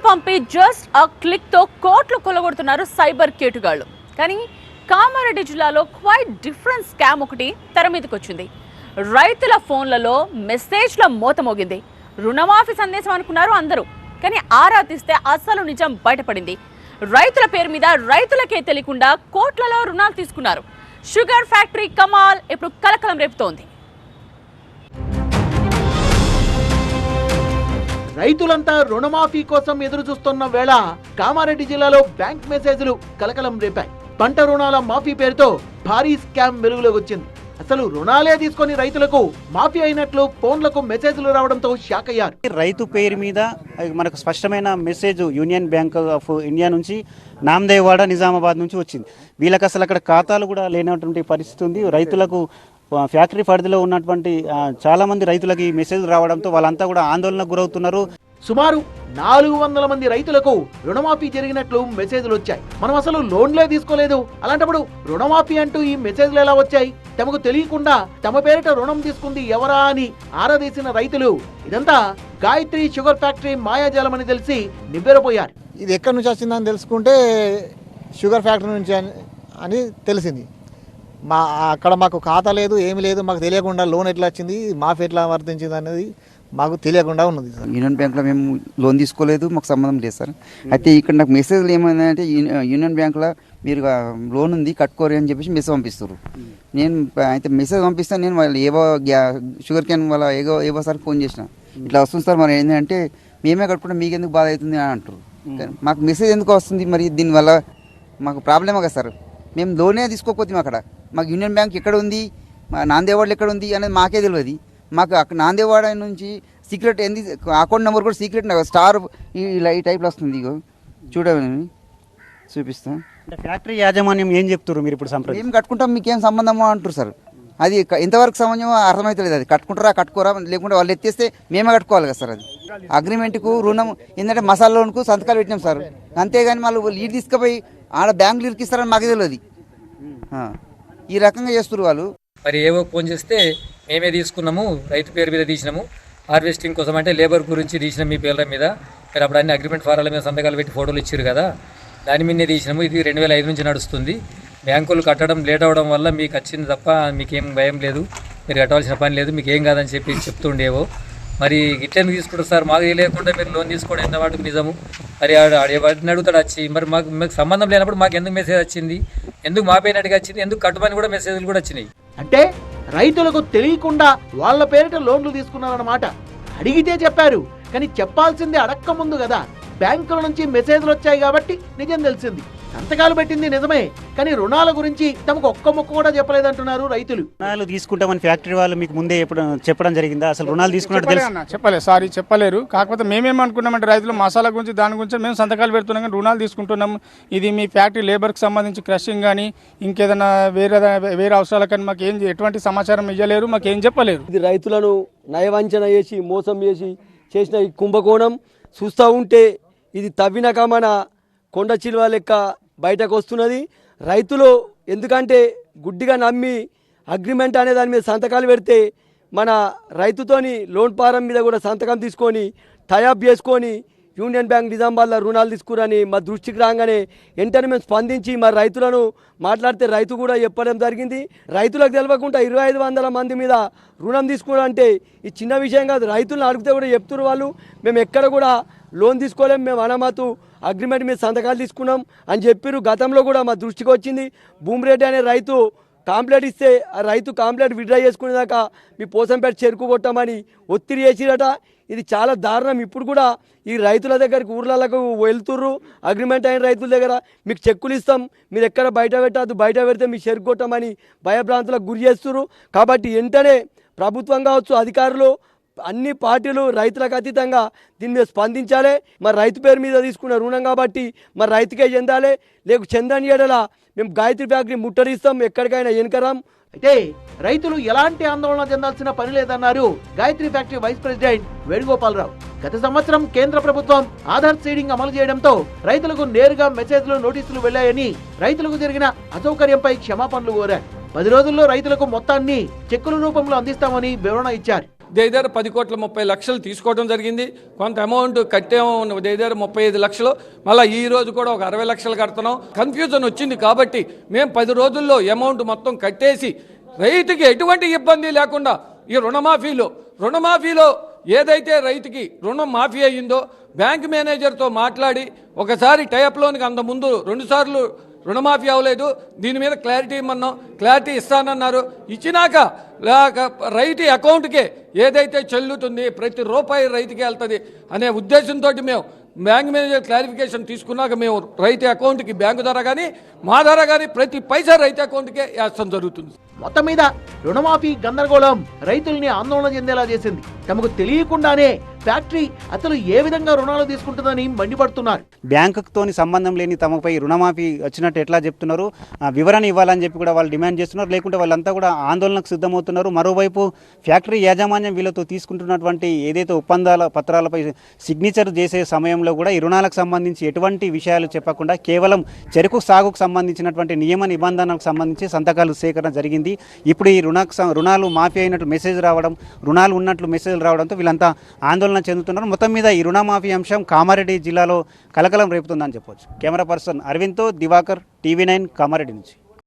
పంపి జస్ట్ ఆ క్లిక్ తో కోట్లు కొల్లగొడుతున్నారు సైబర్ కేటుగాళ్లు. కానీ కామారెడ్డి జిల్లాలో క్వైట్ డిఫరెంట్ స్కామ్ ఒకటి తెర మీదకి వచ్చింది. రైతుల ఫోన్లలో మెసేజ్ల మోత మోగింది. రుణమాఫీ సందేశం అనుకున్నారు అందరూ, కానీ ఆరా తీస్తే అసలు నిజం బయటపడింది. రైతుల పేరు మీద రైతులకే తెలియకుండా కోట్లలో రుణాలు తీసుకున్నారు. షుగర్ ఫ్యాక్టరీ కమాల్ ఇప్పుడు కలకలం రేపుతోంది. రైతులంతా రుణమాఫీ కోసం ఎదురు చూస్తున్న వేళ కామారెడ్డి జిల్లాలో బ్యాంక్ మెసేజ్లు కలకలం రేపాయి. పంట రుణాల మాఫీ పేరుతో భారీ స్కామ్ వెలుగులోకి వచ్చింది. అసలు రుణాలే తీసుకొని రైతులకు మాఫీ అయినట్లు ఫోన్లకు మెసేజ్లు రావడంతో షాక్ అయ్యారు. రైతు పేరు మీద మనకు స్పష్టమైన message union bank of India నుంచి నామదేవాడ నిజామాబాద్ నుంచి వచ్చింది. వీళ్ళకి అసలు అక్కడ ఖాతాలు కూడా లేనటువంటి పరిస్థితి ఉంది. రైతులకు ఫ్యాక్టరీ పరిధిలో ఉన్నటువంటి చాలా మంది రైతులకి మెసేజ్ రావడంతో వాళ్ళంతా కూడా ఆందోళనకు గురవుతున్నారు. సుమారు 400 మంది రైతులకు రుణమాఫీ జరిగినట్లు మెసేజ్లు వచ్చాయి. మనం అసలు లోన్లే తీసుకోలేదు, అలాంటప్పుడు రుణమాఫీ అంటూ ఈ మెసేజ్లు ఎలా వచ్చాయి? తమకు తెలియకుండా తమ పేరిట రుణం తీసుకుంది ఎవరా అని ఆరాదీసిన రైతులు ఇదంతా గాయత్రి షుగర్ ఫ్యాక్టరీ మాయాజాలమని తెలిసి నివ్వెరపోయారు. ఇది ఎక్కడి నుంచి వచ్చిందని తెలుసుకుంటే షుగర్ ఫ్యాక్టరీ నుంచి అని తెలిసింది. అక్కడ మాకు ఖాతా లేదు, ఏమి లేదు, మాకు తెలియకుండా లోన్ ఎట్లా వచ్చింది, మాఫీ ఎట్లా వర్తించింది అనేది మాకు తెలియకుండా ఉన్నది సార్. యూనియన్ బ్యాంక్లో మేము లోన్ తీసుకోలేదు, మాకు సంబంధం లేదు సార్. అయితే ఇక్కడ నాకు మెసేజ్లు ఏమైందంటే యూనియన్ బ్యాంక్లో మీరు లోన్ ఉంది కట్టుకోరు అని చెప్పేసి మెసేజ్ పంపిస్తారు. నేను అయితే మెసేజ్ పంపిస్తాను, నేను వాళ్ళు ఏవో షుగర్ క్యాన్ వాళ్ళ ఏవో సార్ ఫోన్ చేసిన, ఇట్లా వస్తుంది సార్, మరి ఏంటంటే మేమే కట్టుకుంటే మీకు ఎందుకు బాధ అవుతుంది అని అంటారు. మాకు మెసేజ్ ఎందుకు వస్తుంది మరి? దీనివల్ల మాకు ప్రాబ్లమే కదా సార్. మేము లోనే తీసుకోకపోతే అక్కడ మాకు యూనియన్ బ్యాంక్ ఎక్కడ ఉంది, మా నాందేవాడలో ఎక్కడ ఉంది అనేది మాకే తెలియదు. మాకు అక్కడ నాందేవాడ నుంచి సీక్రెట్ ఏంది అకౌంట్ నెంబర్ కూడా సీక్రెట్ స్టార్ ఈ టైప్లో వస్తుంది. ఇగో చూడమని చూపిస్తాం. ఫ్యాక్టరీ యాజమాన్యం ఏం చెప్తారు మీరు ఇప్పుడు? మేము కట్టుకుంటాం, మీకేం సంబంధమో అంటారు సార్. అది ఎంతవరకు సంబంధమో అర్థమవుతలేదు. అది కట్టుకుంటారా కట్టుకోరా, లేకుంటే వాళ్ళు ఎత్తేస్తే మేమే కట్టుకోవాలి కదా సార్. అది అగ్రిమెంట్కు రుణం ఏంటంటే మసాలా లోన్కు సంతకాలు పెట్టినాం సార్, అంతేగాని వాళ్ళు లీడ్ తీసుకుపోయి ఆడ బ్యాంకులు ఇరికిస్తారని మాకు తెలియదు. ఈ రకంగా చేస్తారు వాళ్ళు. మరి ఏవో ఫోన్ చేస్తే మేమే తీసుకున్నాము, రైతు పేరు మీద తీసినాము, హార్వెస్టింగ్ కోసం అంటే లేబర్ గురించి తీసినాం మీ పేర్ల మీద, మీరు అప్పుడు అన్ని అగ్రిమెంట్ ఫారాల మీద సంతకాలు పెట్టి ఫోటోలు ఇచ్చారు కదా, దాని మీదే తీసినాము. ఇది 2005 నుంచి నడుస్తుంది. బ్యాంకులు కట్టడం లేట్ అవ్వడం వల్ల మీకు వచ్చింది తప్ప మీకేం భయం లేదు, మీరు కట్టవలసిన పని లేదు, మీకు ఏం కాదని చెప్పి చెప్తుండేవో. మరి ఇట్లెందుకు తీసుకుంటారు సార్? మాకు తెలియకుండా మీరు లోన్ తీసుకోవడం ఎంత వాటికి నిజము? మరి వాటిని అడుగుతాడు వచ్చి, మరి మాకు సంబంధం లేనప్పుడు మాకు ఎందుకు మెసేజ్ వచ్చింది, ఎందుకు మాపైనట్టుగా వచ్చింది, ఎందుకు కట్టుమని కూడా మెసేజ్లు కూడా వచ్చినాయి. అంటే రైతులకు తెలియకుండా వాళ్ళ పేరిట లోన్లు తీసుకున్నారన్నమాట. అడిగితే చెప్పారు, కానీ చెప్పాల్సింది అడక్క ముందు కదా. బ్యాంకుల నుంచి మెసేజ్లు వచ్చాయి కాబట్టి నిజం తెలిసింది. సంతకాలు పెట్టింది నిజమే, కానీ రుణాల గురించి తమకు ఒక్క ముక్క కూడా చెప్పలేదంటున్నారు రైతులు. రుణాలు తీసుకుంటామని ఫ్యాక్టరీ వాళ్ళు మీకు ముందే చెప్పడం జరిగిందా? అసలు రుణాలు తీసుకున్నట్టు చెప్పలేదు. సారీ చెప్పలేరు. కాకపోతే మేమేమనుకున్నామంటే రైతులు మసాలా గురించి దాని గురించి మేము సంతకాలు పెడుతున్నాం, కానీ రుణాలు తీసుకుంటున్నాం. ఇది మీ ఫ్యాక్టరీ లేబర్కి సంబంధించి క్రషింగ్ కానీ ఇంకేదైనా వేరే అవసరాల కానీ మాకు ఎటువంటి సమాచారం ఇవ్వలేరు, మాకు ఏం చెప్పలేరు. ఇది రైతులను నయవంచన చేసి మోసం చేసిన ఈ కుంభకోణం చూస్తూ ఉంటే ఇది తవ్వినాక మన కొండ చిలువ లెక్క బయటకు వస్తున్నది. రైతులు ఎందుకంటే గుడ్డిగా నమ్మి అగ్రిమెంట్ అనే దాని మీద సంతకాలు పెడితే మన రైతుతోని లోన్ ఫారం మీద కూడా సంతకం తీసుకొని టైఅప్ చేసుకొని యూనియన్ బ్యాంక్ నిజామాబాద్లో రుణాలు తీసుకురని మా దృష్టికి రాగానే వెంటనే మేము స్పందించి మరి రైతులను మాట్లాడితే రైతు కూడా చెప్పడం జరిగింది. రైతులకు తెలియకుండా 2500 మంది మీద రుణం తీసుకున్నారంటే ఈ చిన్న విషయం కాదు. రైతులను అడిగితే కూడా చెప్తున్నారు వాళ్ళు, మేము ఎక్కడ కూడా లోన్ తీసుకోలేము, మేము అనమాతు అగ్రిమెంట్ మీద సంతకాలు తీసుకున్నాం అని చెప్పారు. గతంలో కూడా మా దృష్టికి వచ్చింది. భూమిరెడ్డి అనే రైతు కాంప్లైంట్ ఇస్తే ఆ రైతు కాంప్లైంట్ విత్డ్రా చేసుకునేదాకా మీ పోసంపేట చెరుకు కొట్టమని ఒత్తిడి చేసిరట. ఇది చాలా దారుణం. ఇప్పుడు కూడా ఈ రైతుల దగ్గరికి ఊర్లకు వెళ్తుర్రు, అగ్రిమెంట్ అయిన రైతుల దగ్గర మీకు చెక్కులు ఇస్తాం, మీరు ఎక్కడ బయట పెట్టద్దు, బయట పెడితే మీ చెరుకు కొట్టమని భయభ్రాంతులకు గురి చేస్తున్నారు. కాబట్టి వెంటనే ప్రభుత్వం కావచ్చు, అధికారులు, అన్ని పార్టీలు రైతులకు అతీతంగా దీని మీద స్పందించాలి. మరి రైతు పేరు మీద తీసుకున్న రుణం కాబట్టి మరి రైతుకే చెందాలి, లేక చెందని ఎడల మేము గాయత్రి ఫ్యాక్టరీ ముట్టడిస్తాం, ఎక్కడికైనా వెనకరాం. అయితే రైతులు ఎలాంటి ఆందోళన చెందాల్సిన పని లేదన్నారు Gayatri factory vice president Venugopalarao. గత సంవత్సరం కేంద్ర ప్రభుత్వం ఆధార్ సీడింగ్ అమలు చేయడంతో రైతులకు నేరుగా మెసేజ్లు, నోటీసులు వెళ్లాయని, రైతులకు జరిగిన అసౌకర్యంపై క్షమాపణలు కోరారు. 10 రోజుల్లో రైతులకు మొత్తాన్ని చెక్కుల రూపంలో అందిస్తామని వివరణ ఇచ్చారు. దగ్గర 10,30,00,000 తీసుకోవడం జరిగింది. కొంత అమౌంట్ కట్టాము దగ్గర 35 లక్షలు, మళ్ళీ ఈ రోజు కూడా ఒక 60 లక్షలు కడుతున్నాం. కన్ఫ్యూజన్ వచ్చింది కాబట్టి మేము 10 రోజుల్లో అమౌంట్ మొత్తం కట్టేసి రైతుకి ఎటువంటి ఇబ్బంది లేకుండా ఈ రుణమాఫీలో ఏదైతే రైతుకి రుణం మాఫీ అయ్యిందో బ్యాంక్ మేనేజర్తో మాట్లాడి ఒకసారి టైప్లోనికి అంతకుముందు 2 సార్లు రుణమాఫీ అవ్వలేదు, దీని మీద క్లారిటీ ఇమ్మన్నాం, క్లారిటీ ఇస్తానన్నారు. ఇచ్చినాక రైతు అకౌంట్కే ఏదైతే చెల్లుతుంది ప్రతి రూపాయి రైతుకి వెళ్తుంది అనే ఉద్దేశంతో మేము బ్యాంక్ మేనేజర్ క్లారిఫికేషన్ తీసుకున్నాక మేము రైతు అకౌంట్కి బ్యాంకు ద్వారా కానీ మా ద్వారా కానీ ప్రతి పైసా రైతు అకౌంట్కే వేస్తాం జరుగుతుంది. మొత్తం మీద రుణమాఫీ గందరగోళం రైతుల్ని ఆందోళన చెందేలా చేసింది. తమకు తెలియకుండానే ఫ్యాక్టరీ అసలు ఏ విధంగా రుణాలు తీసుకుంటుందని మండిపడుతున్నారు. బ్యాంకుతోని సంబంధం లేని తమపై రుణమాఫీ వచ్చినట్టు ఎట్లా చెప్తున్నారు, వివరణ ఇవ్వాలని చెప్పి కూడా వాళ్ళు డిమాండ్ చేస్తున్నారు. లేకుంటే వాళ్ళంతా కూడా ఆందోళనకు సిద్ధమవుతున్నారు. మరోవైపు ఫ్యాక్టరీ యాజమాన్యం వీళ్ళతో తీసుకుంటున్నటువంటి ఏదైతే ఒప్పందాల పత్రాలపై సిగ్నేచర్ చేసే సమయంలో కూడా ఈ రుణాలకు సంబంధించి ఎటువంటి విషయాలు చెప్పకుండా కేవలం చెరుకు సాగుకు సంబంధించినటువంటి నియమ నిబంధనలకు సంబంధించి సంతకాలు సేకరణ జరిగింది. ఇప్పుడు ఈ రుణాలు మాఫీ అయినట్టు మెసేజ్ రావడం, రుణాలు ఉన్నట్లు మెసేజ్ రావడంతో వీళ్ళంతా ఆందోళన చెందుతున్నారు. మొత్తం మీద ఈ రుణమాఫీ అంశం కామారెడ్డి జిల్లాలో కలకలం రేపుతుందని చెప్పవచ్చు. కెమెరా పర్సన్ అరవింద్తో దివాకర్, TV9 కామారెడ్డి నుంచి.